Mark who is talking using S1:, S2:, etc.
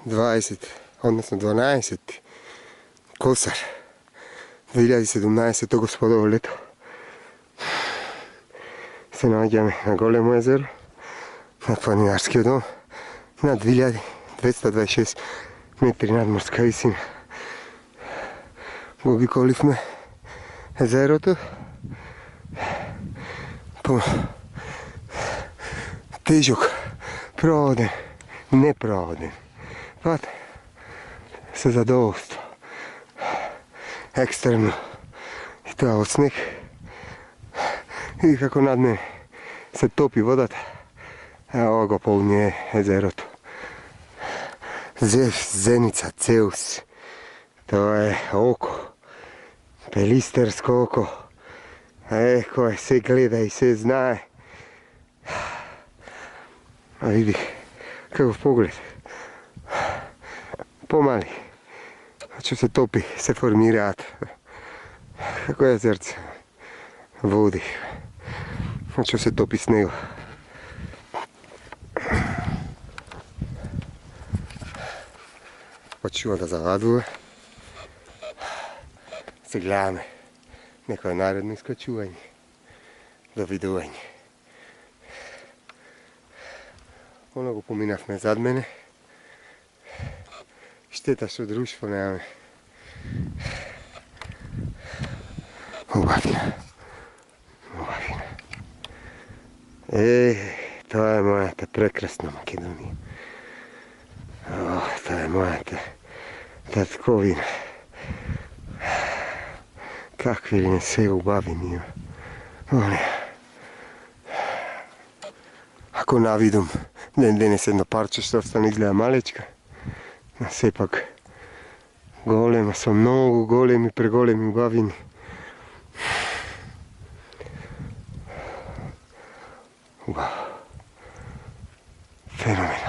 S1: 20, odnosno 12. Kosar 2017. Gospodovo leto. Se nađame na Golemu jezeru, na planinarski dom, na 2226 metri nadmorska visina. Обиколив сме езерото по тежък, проводен, непроводен път със задоволство. Екстремно. И това от снег. И како над мен се топи водата, а ова го полни езерото. Зеница, Цеус. Това е око. Пелистерско око. Кое се гледа и се знае. А види какъв поглед. Помали. Че се топи, се формираат. Како е зерце. Води. Че се топи с него. Почува да зарадува. Се гледаме некое наредно искачување, довидување. Оно го поминавме зад мене. Штета што друштво немаме. Убавина. Убавина. Тоа е мојата прекрасна Македонија. Тоа е мојата татковина. Какви ли не се убавини има. Ако навидум ден денес едно парче што остане изгледа малечка, а сепак голема, со многу големи, преголеми убавини. Убаво. Феноменално.